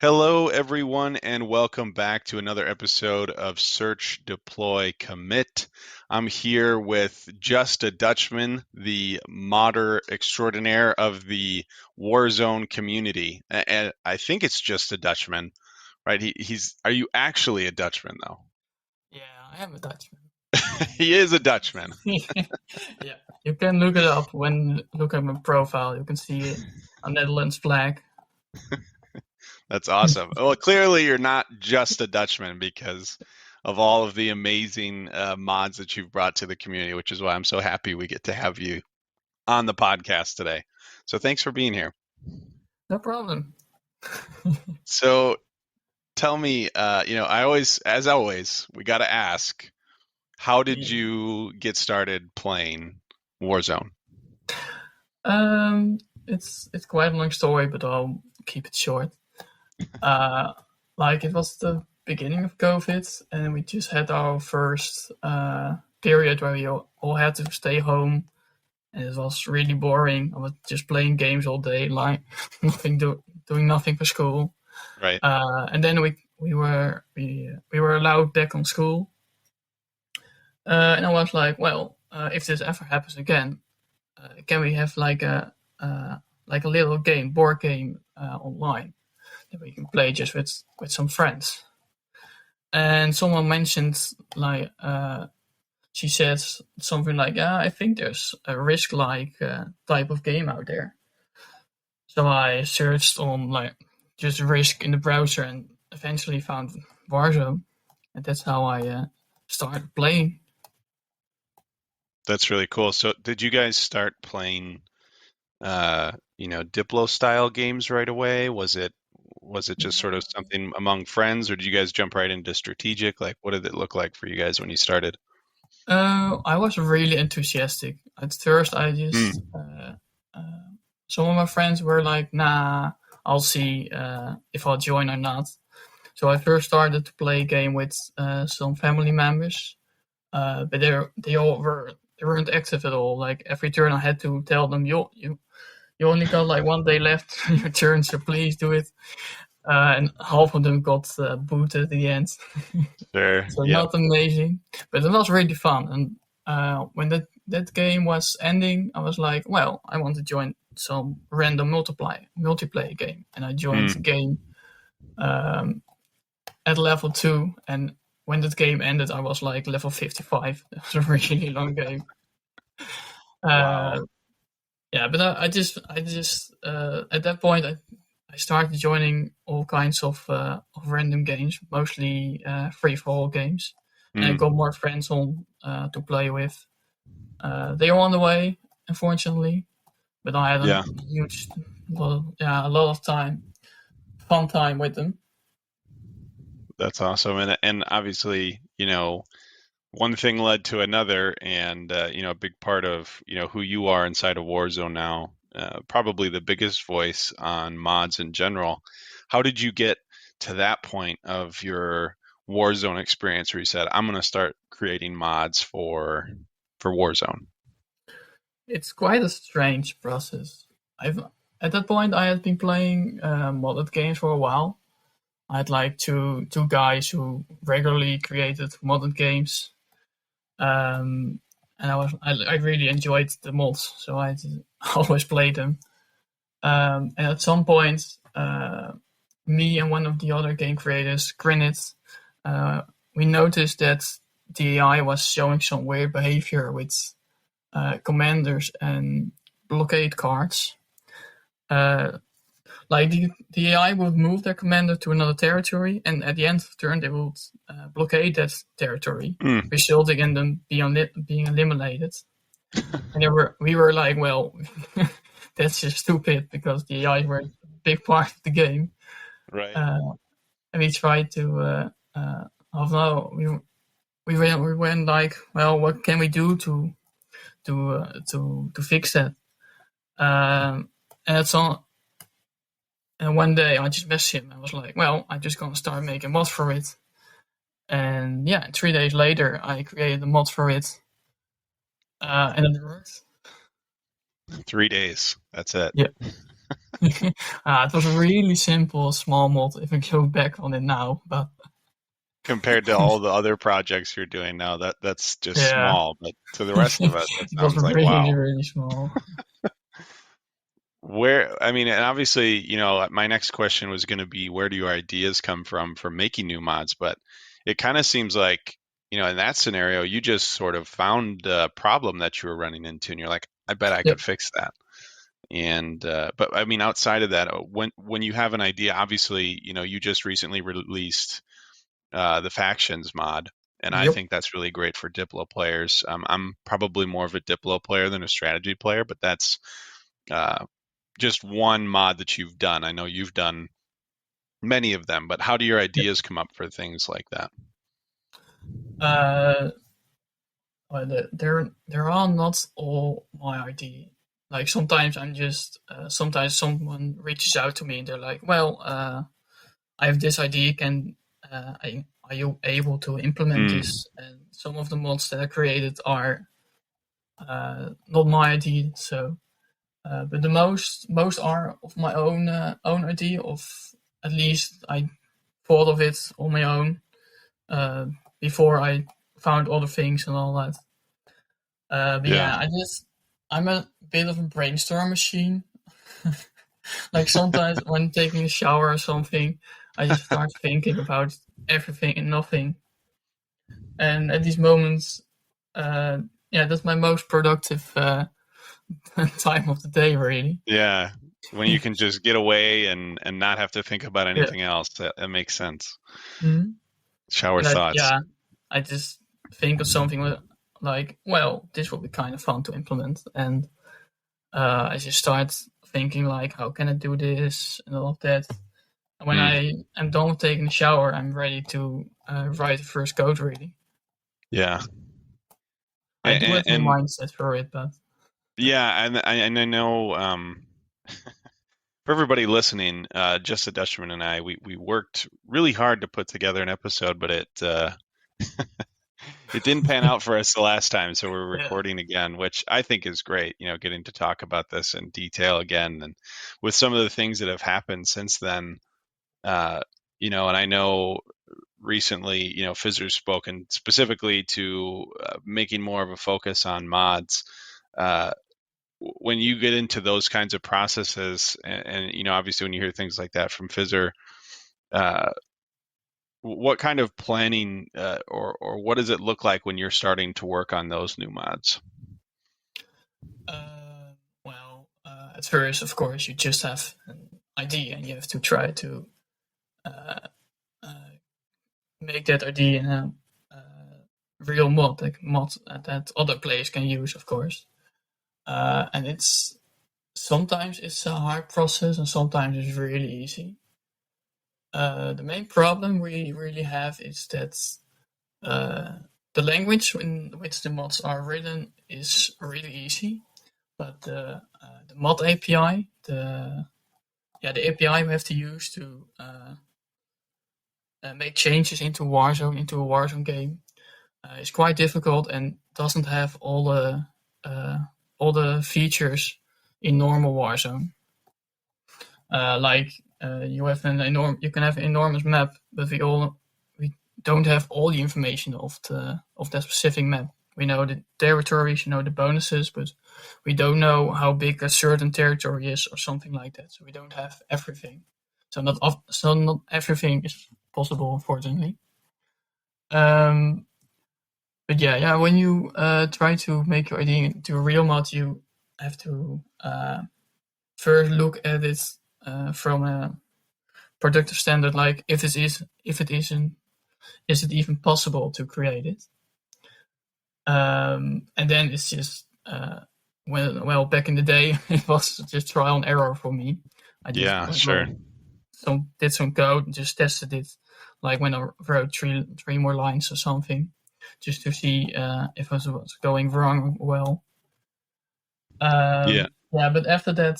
Hello, everyone, and welcome back to another episode of Search, Deploy, Commit. I'm here with Just a Dutchman, the modder extraordinaire of the Warzone community. And I think it's just a Dutchman, right? He's. Are you actually a Dutchman, though? Yeah, I am a Dutchman. He is a Dutchman. Yeah, you can look it up when look at my profile. You can see a Netherlands flag. That's awesome. Well, clearly you're not just a Dutchman because of all of the amazing mods that you've brought to the community, which is why I'm so happy we get to have you on the podcast today. So thanks for being here. No problem. So tell me, as always, we got to ask, how did you get started playing Warzone? It's quite a long story, but I'll keep it short. It was the beginning of COVID, and we just had our first period where we all had to stay home, and it was really boring. I was just playing games all day, like doing nothing for school. Right. And then we were allowed back on school, and I was like, well, if this ever happens again, can we have like a little board game online that we can play just with some friends? And someone mentioned she says something like, "Yeah, I think there's a Risk-like type of game out there." So I searched on just Risk in the browser and eventually found Warzone, and that's how I started playing. That's really cool. So did you guys start playing, Diplo style games right away? Was it just sort of something among friends, or did you guys jump right into strategic? Like, what did it look like for you guys when you started? I was really enthusiastic. At first, I just some of my friends were like, "Nah, I'll see if I'll join or not." So I first started to play a game with some family members, but they weren't active at all. Like every turn, I had to tell them, "You only got like 1 day left in your turn, so please do it." And half of them got booted at the end. Sure. So Yep. not amazing, but it was really fun. And when that game was ending, I was like, well, I want to join some random multiplayer game, and I joined the game at level 2. And when that game ended, I was like level 55. It was a really long game. Wow. Yeah, but I just at that point I started joining all kinds of random games, mostly free for all games, and I got more friends on to play with. They are on the way, unfortunately, but I had a lot of fun time with them. That's awesome. And obviously, one thing led to another, and a big part of who you are inside of Warzone now, probably the biggest voice on mods in general. How did you get to that point of your Warzone experience where you said, I'm going to start creating mods for Warzone? It's quite a strange process. At that point I had been playing modded games for a while. I had like two guys who regularly created modded games, and I really enjoyed the mods, so I always played them. And at some point, me and one of the other game creators, Grinnet, we noticed that the AI was showing some weird behavior with commanders and blockade cards. The AI would move their commander to another territory, and at the end of the turn, they would blockade that territory, resulting in them being eliminated. And we were like, well, that's just stupid because the AI were a big part of the game. Right. And we tried to, we went like, well, what can we do to fix that? And one day I just messaged him. I was like, well, I'm just going to start making mods for it. And yeah, 3 days later, I created a mod for it. And it worked. 3 days. That's it. Yeah. It was a really simple, small mod if I go back on it now. But Compared to all the other projects you're doing now, that's just yeah, small. But to the rest of us, that it was sounds like really, wow. really small. I mean, and obviously, my next question was going to be, where do your ideas come from for making new mods? But it kind of seems like, in that scenario, you just sort of found a problem that you were running into, and you're like, I bet I Yep, could fix that. And but I mean, outside of that, when you have an idea, obviously, you just recently released the factions mod, and I yep, think that's really great for Diplo players. I'm probably more of a Diplo player than a strategy player, but that's uh, just one mod that you've done. I know you've done many of them, but how do your yep. ideas come up for things like that? Uh, they're all not all my idea. Like sometimes sometimes someone reaches out to me and they're like, "Well, I have this idea. Are you able to implement Mm, this?" And some of the mods that I created are not my idea. So, but the most are of my own idea. Of at least I thought of it on my own uh, before I found other things and all that. But yeah, yeah, I'm a bit of a brainstorm machine. Like sometimes when taking a shower or something, I just start thinking about everything and nothing. And at these moments, uh, yeah, that's my most productive time of the day, really. yeah. When you can just get away and not have to think about Yeah. anything else, that makes sense. Mhm. Shower And thoughts. I just think of something like, well, this will be kind of fun to implement, and I just start thinking like, how can I do this and all of that. And when Mm, I am done with taking a shower, I'm ready to write the first code. Really, yeah, I do and, have a and mindset for it, but yeah, and I know for everybody listening, just a Dutchman and I, we worked really hard to put together an episode, but it didn't pan out for us the last time, so we're yeah, recording again, which I think is great, getting to talk about this in detail again. And with some of the things that have happened since then, uh, and I know recently, Fizzer's spoken specifically to making more of a focus on mods. Uh, when you get into those kinds of processes, and obviously when you hear things like that from Fizzer, uh, what kind of planning or what does it look like when you're starting to work on those new mods? well, at first, of course, you just have an idea and you have to try to uh, uh, make that idea in a real mod, like mod that other players can use, of course. And it's sometimes it's a hard process and sometimes it's really easy. The main problem we really have is that uh, the language in which the mods are written is really easy, but the mod API, the API we have to use to make changes into a Warzone game is quite difficult and doesn't have uh, all the features in normal Warzone. Like you can have an enormous map, but we don't have all the information of that specific map. We know the territories, you know the bonuses, but we don't know how big a certain territory is or something like that. So we don't have everything. So not everything is possible, unfortunately. Um, but yeah. When you try to make your idea into a real mod, you have to first look at it from a productive standard, like if it isn't, is it even possible to create it? And then it's just well, back in the day, it was just trial and error for me. I just Yeah, sure. did some code and just tested it, like when I wrote three more lines or something, just to see if it was going wrong well. Yeah, Yeah, but after that,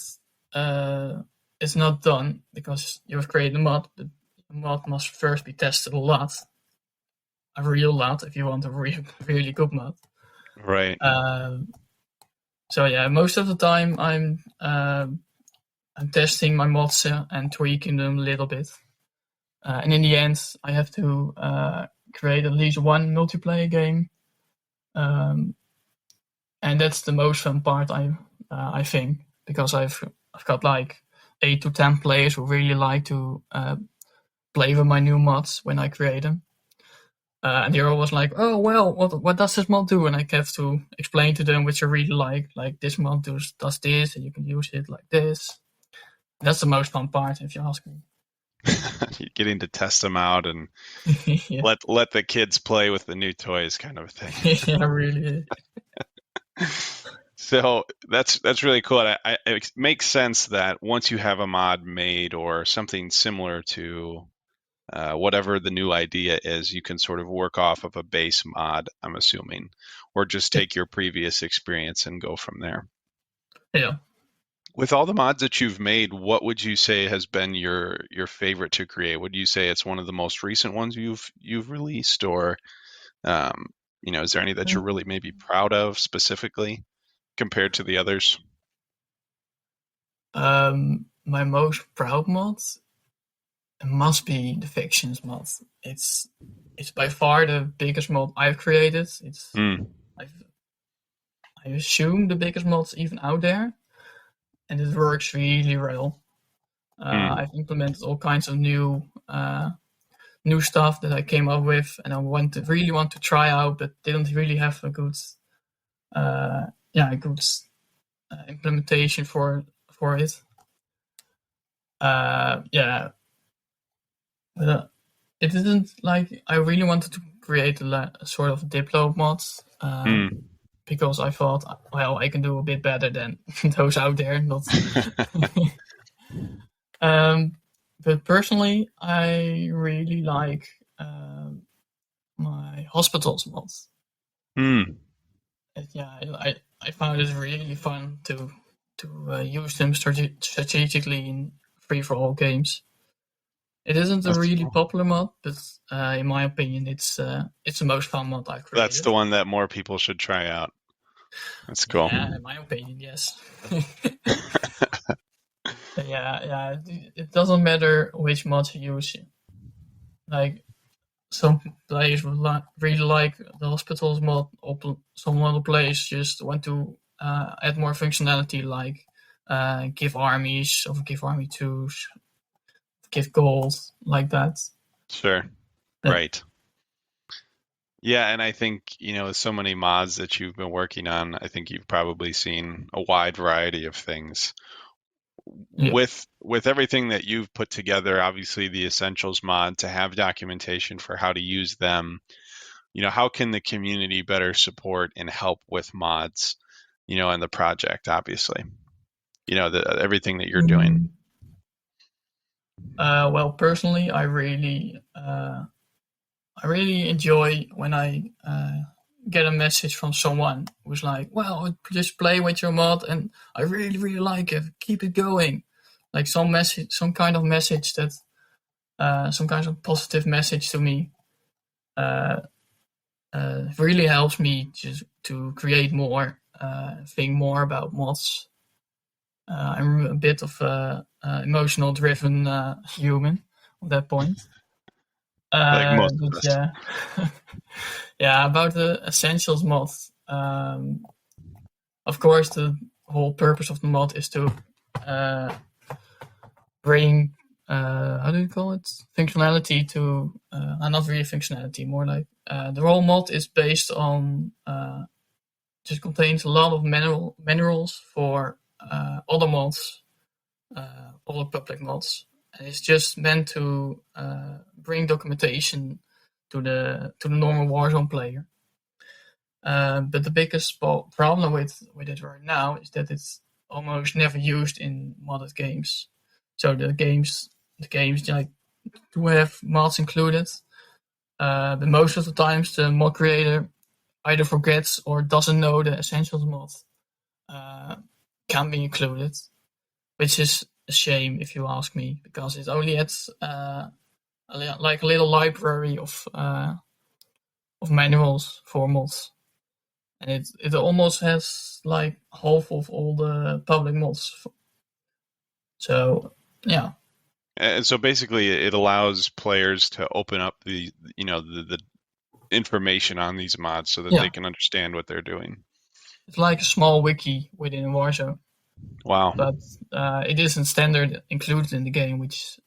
it's not done because you've created a mod, but the mod must first be tested a real lot, if you want a really good mod. right. Um, so yeah, most of the time I'm testing my mods and tweaking them a little bit. And in the end, I have to create at least one multiplayer game, and that's the most fun part. I think, because I've got like 8 to 10 players who really like to play with my new mods when I create them. And they're always like, "Oh well, what does this mod do?" And I have to explain to them which I really like. Like, this mod does this, and you can use it like this. That's the most fun part, if you ask me. Getting to test them out and Yeah, let the kids play with the new toys, kind of a thing. yeah, really. So that's really cool. It makes sense that once you have a mod made or something similar to whatever the new idea is, you can sort of work off of a base mod, I'm assuming, or just take your previous experience and go from there. Yeah. With all the mods that you've made, what would you say has been your favorite to create? Would you say it's one of the most recent ones you've released, or is there any that you're really maybe proud of specifically compared to the others? My most proud mod must be the fictions mod. It's by far the biggest mod I've created. Mm, I assume the biggest mods even out there, and it works really well. mm. I've implemented all kinds of new stuff that I came up with, and I really want to try out, but didn't really have a good implementation for it. Yeah, but it isn't like I really wanted to create a sort of Diplo mod, Mm. because I thought, well, I can do a bit better than those out there. Not, but personally, I really like my hospitals mods. Mm. Yeah, I found it really fun to use them strategically in free for all games. It isn't a That's really cool. popular mod, but in my opinion, it's the most fun mod I've That's created. the one that more people should try out. That's cool. Yeah, in my opinion, yes. Yeah. It doesn't matter which mod you use. Like, some players would really like the hospitals mod, or some other players just want to add more functionality, like give armies, or give army twos, give gold, like that. Sure. Yeah. Right. Yeah, and I think, with so many mods that you've been working on, I think you've probably seen a wide variety of things. Yeah. With everything that you've put together, obviously the essentials mod to have documentation for how to use them, how can the community better support and help with mods, in the project, obviously, everything that you're doing. Well, personally, I really enjoy when I get a message from someone who's like, "Well, just play with your mod, and I really, really like it. Keep it going." Like, some kind of message that, some kind of positive message to me, uh, really helps me just to create more, think more about mods. I'm a bit of a emotional driven human at that point. Like most of But us. yeah, yeah. About the essentials mod, of course, the whole purpose of the mod is to uh, bring, how do you call it, functionality to, not really functionality, more like, the whole mod is based on, just contains a lot of manuals for other mods, other public mods, and it's just meant to bring documentation to the normal Warzone player. But the biggest problem with it right now is that it's almost never used in modded games. So the games like do have mods included, but most of the times the mod creator either forgets or doesn't know the essentials mod uh, can be included, which is a shame if you ask me, because it only adds like a little library of manuals for mods, and it almost has like half of all the public mods. So yeah, And so basically, it allows players to open up the information on these mods so that they yeah, can understand what they're doing. it's like a small wiki within Warzone, Wow. but it isn't standard included in the game, which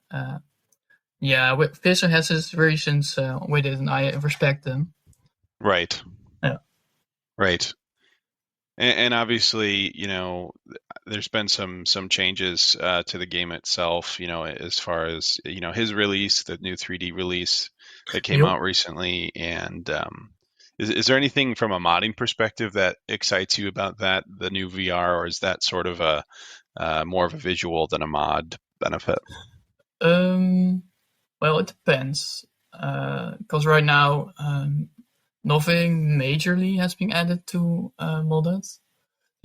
yeah, Visser has his reasons with it, and I respect them. Right. Yeah. Right. And obviously, there's been some changes to the game itself. As far as his release, the new 3D release that came Yep. out recently, and is there anything from a modding perspective that excites you about that, the new VR, or is that sort of a more of a visual than a mod benefit? Um, well, it depends. Because right now, nothing majorly has been added to the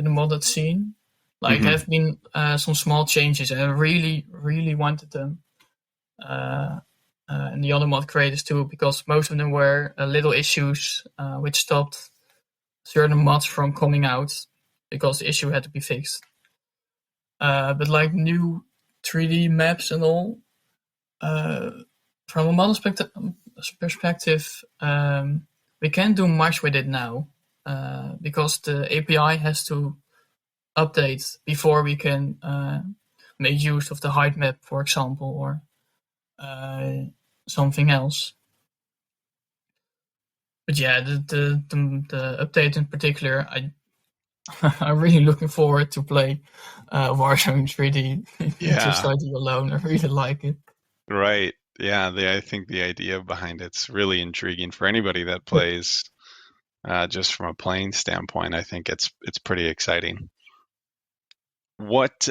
modded scene. Like, Hmm. have been some small changes, and I really, really wanted them. Uh, and the other mod creators too, because most of them were little issues which stopped certain mods from coming out because the issue had to be fixed. But like new 3D maps and all, uh, from a model perspective, we can't do much with it now because the API has to update before we can make use of the height map, for example, or uh, something else. But yeah, the update in particular, I'm really looking forward to play Warzone 3D. Just Yeah. ID alone, I really like it. Right. Yeah. I think the idea behind it's really intriguing for anybody that plays. Just from a playing standpoint, I think it's pretty exciting. What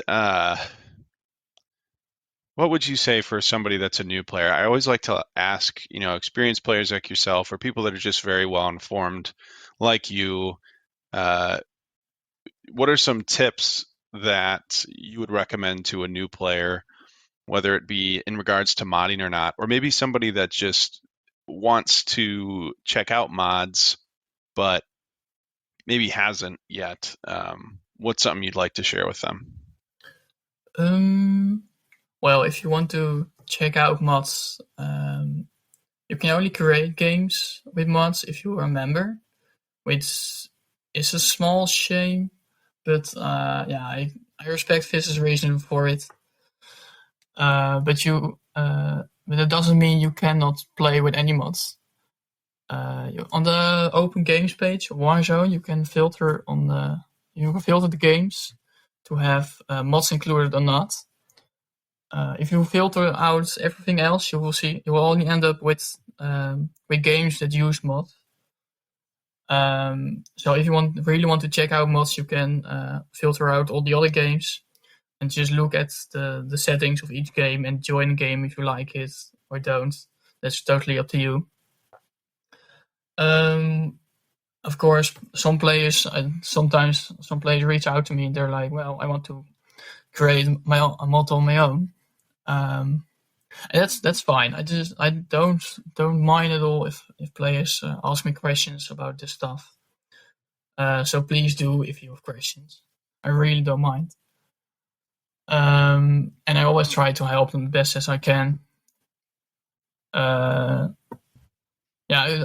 what would you say for somebody that's a new player? I always like to ask, experienced players like yourself or people that are just very well informed like you, uh, what are some tips that you would recommend to a new player, whether it be in regards to modding or not, or maybe somebody that just wants to check out mods but maybe hasn't yet? What's something you'd like to share with them? Um, well, if you want to check out mods, you can only create games with mods if you are a member, which is a small shame. But yeah, I respect Fizz's reason for it. But it doesn't mean you cannot play with any mods. On the open games page, Warzone, you can filter the games to have mods included or not. If you filter out everything else, you will only end up with games that use mods. So if you really want to check out mods, you can filter out all the other games and just look at the settings of each game and join a game if you like it or don't. That's totally up to you. Um, of course, sometimes some players reach out to me and they're like, "Well, I want to create a mod on my own." Um, and that's fine. I don't mind at all if players ask me questions about this stuff. So please do if you have questions. I really don't mind. And I always try to help them the best as I can. Uh, yeah,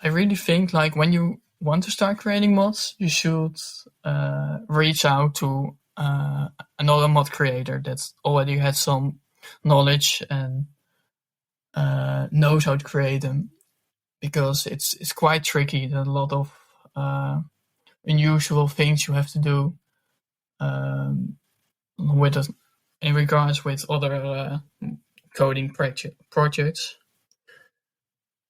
I really think like when you want to start creating mods, you should reach out to another mod creator that's already had some knowledge and knows how to create them because it's quite tricky. There's a lot of unusual things you have to do with in regards with other coding projects.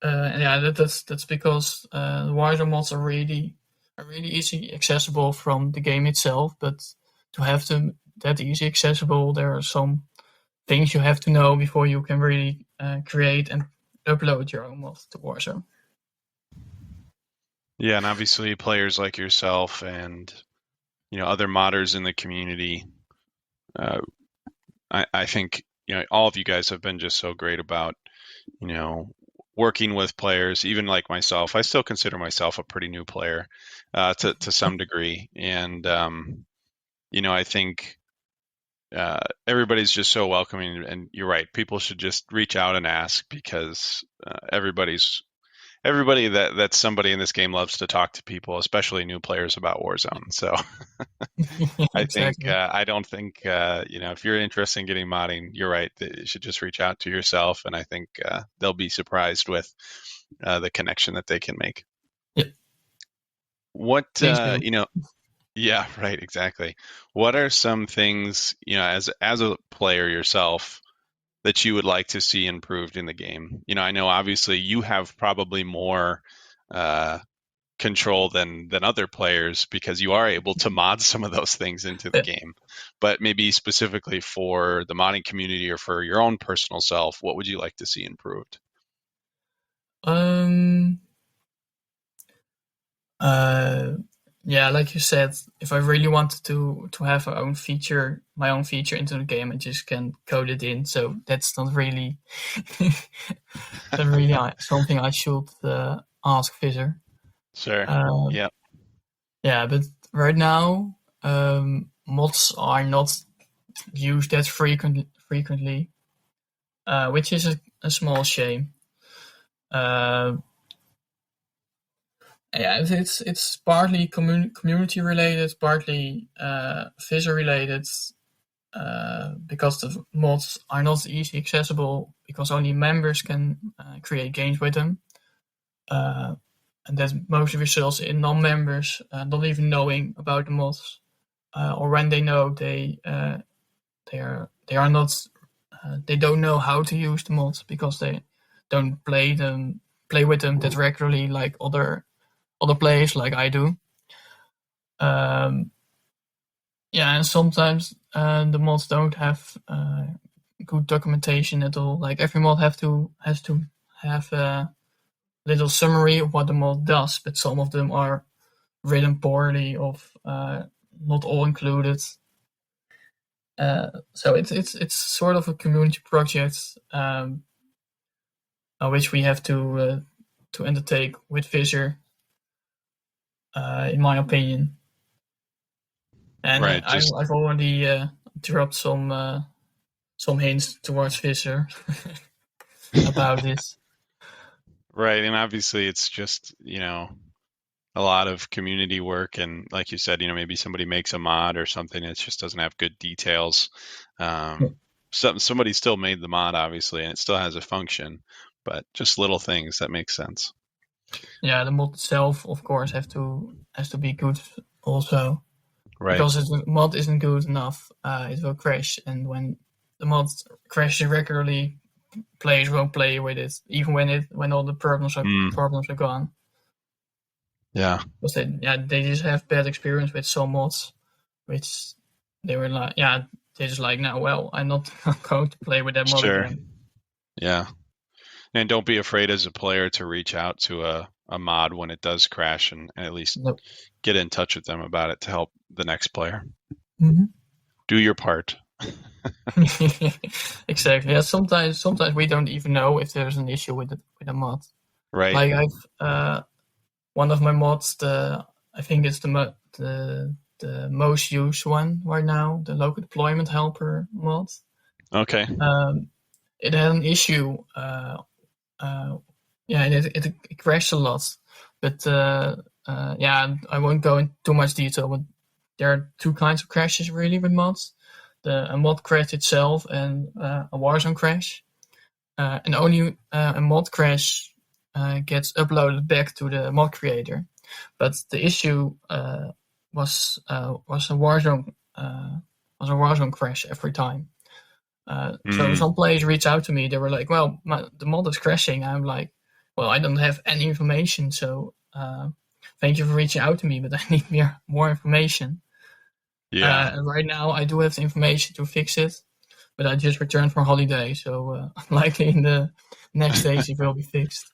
And yeah, that's because the wider mods are really easy accessible from the game itself. But to have them that easy accessible, there are some things you have to know before you can really create and upload your own mod to Warzone. Yeah, and obviously players like yourself and other modders in the community. Uh, I think all of you guys have been just so great about you know working with players. Even like myself, I still consider myself a pretty new player to some degree, and I think everybody's just so welcoming, and you're right. People should just reach out and ask because everybody that's somebody in this game loves to talk to people, especially new players about Warzone. So I think Exactly. I don't think if you're interested in getting modding, you're right. That you should just reach out to yourself, and I think they'll be surprised with the connection that they can make. Yeah, What please do. Yeah, right, exactly. What are some things as a player yourself that you would like to see improved in the game? I know obviously you have probably more uh, control than other players because you are able to mod some of those things into the Yeah. game. But maybe specifically for the modding community or for your own personal self, what would you like to see improved? Um. Uh. Yeah, like you said, if I really wanted to have my own feature into the game, I just can code it in. So that's not really, not really something I should ask Visor. Sure. Uh, Yeah. yeah, but right now, mods are not used that frequently, which is a small shame. Uh, yeah, it's partly community related, partly Visor related, because the mods are not easily accessible because only members can create games with them. Uh, and that mostly results in non-members not even knowing about the mods, or when they know, they are not they don't know how to use the mods because they don't play with them that regularly like other players like I do. Um, yeah, and sometimes the mods don't have good documentation at all. Like every mod has to have a little summary of what the mod does, but some of them are written poorly or not all included. So it's sort of a community project, which we have to undertake with Visor, in my opinion. And Right. Just I've already dropped some hints towards Visor about this. right. And obviously it's just, a lot of community work and like you said, maybe somebody makes a mod or something that just doesn't have good details. Somebody still made the mod obviously and it still has a function, but just little things that make sense. Yeah, the mod itself, of course, has to be good also, Right. because if the mod isn't good enough, it will crash. And when the mod crashes regularly, players won't play with it, even when all the Mm, problems are gone. yeah, Because they just have bad experience with some mods, which they were like, yeah, they're just like, no, well, I'm not going to play with that mod sure. again. Yeah. And don't be afraid as a player to reach out to a mod when it does crash and at least Nope. get in touch with them about it to help the next player. Mm-hmm. Do your part. Exactly. Yeah. Sometimes we don't even know if there's an issue with a mod. Right. Like I've one of my mods, I think it's the most used one right now, the local deployment helper mod. Okay. Um, it had an issue. Uh, yeah, it crashed a lot, but yeah, I won't go into too much detail. But there are two kinds of crashes really with mods: a mod crash itself and a Warzone crash. And only a mod crash gets uploaded back to the mod creator. But the issue was a Warzone crash every time. So Mm, some players reached out to me. They were like, "Well, the mod is crashing." I'm like, "Well, I don't have any information, so thank you for reaching out to me, but I need more information." yeah. And right now, I do have the information to fix it, but I just returned from holiday, so likely in the next days it will be fixed.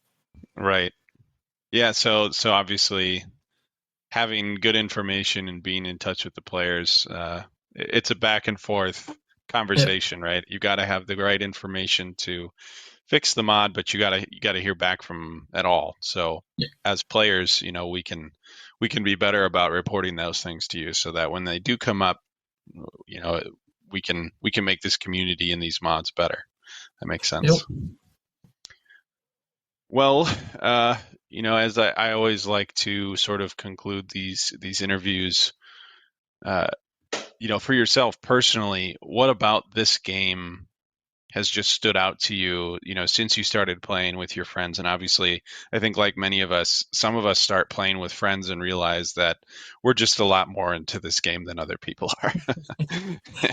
Right. Yeah. So obviously having good information and being in touch with the players, it's a back and forth Yeah, conversation, right? You got to have the right information to fix the mod, but you got to hear back from at all. So yeah, as players, we can be better about reporting those things to you so that when they do come up, you know, we can make this community and these mods better. That makes Yep. sense. Well, as I always like to sort of conclude these interviews, uh, for yourself personally, what about this game has just stood out to you, since you started playing with your friends? And obviously, I think like many of us, some of us start playing with friends and realize that we're just a lot more into this game than other people are.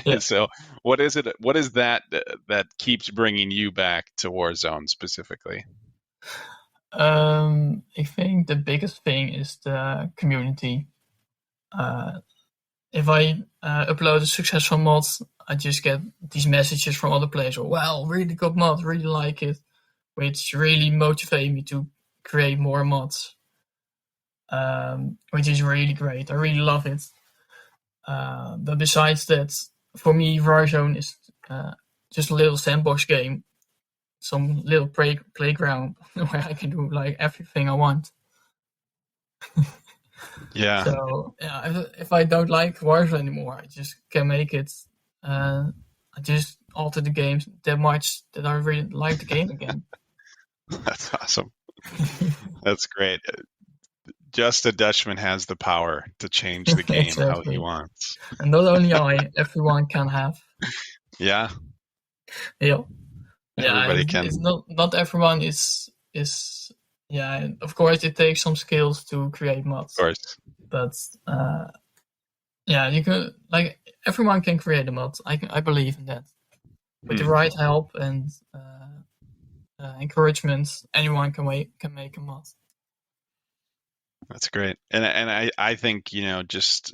Yeah. So, what is it? What is that that keeps bringing you back to Warzone specifically? I think the biggest thing is the community. Uh, if I upload a successful mod, I just get these messages from other players. Wow, really good mod, really like it, which really motivate me to create more mods, which is really great. I really love it. But besides that, for me, Warzone is just a little sandbox game, some little playground where I can do like everything I want. Yeah, So yeah, if I don't like Warzone anymore, I just can make it. I just alter the game that much that I really like the game again. that's awesome. That's great. Just a Dutchman has the power to change the game how he Exactly, wants. and not only I, everyone can have. Yeah, Yeah, yeah. everybody It's can. not everyone is. Yeah, and of course it takes some skills to create Of mods, course. but yeah, you can like everyone can create a mod. I believe in that. With the Hmm. right help and encouragement, anyone can make a mod. That's great. And I think, just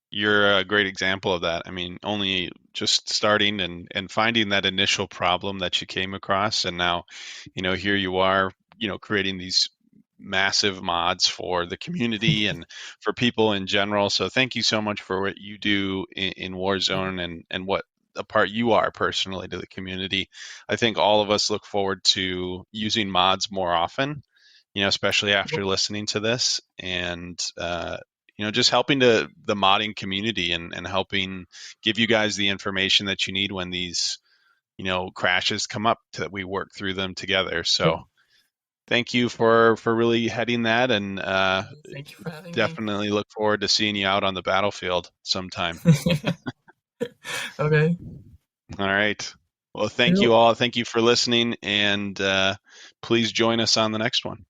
you're a great example of that. I mean, only just starting and finding that initial problem that you came across, and now, here you are, creating these massive mods for the community and for people in general. So thank you so much for what you do in Warzone and what a part you are personally to the community. I think all of us look forward to using mods more often, especially after listening to this, and just helping the modding community and helping give you guys the information that you need when these, crashes come up that we work through them together. Yep. So thank you for really heading that, and Thank you for having me. definitely look forward to seeing you out on the battlefield sometime. Okay. All right. Well, thank Yep. you all. Thank you for listening, and please join us on the next one.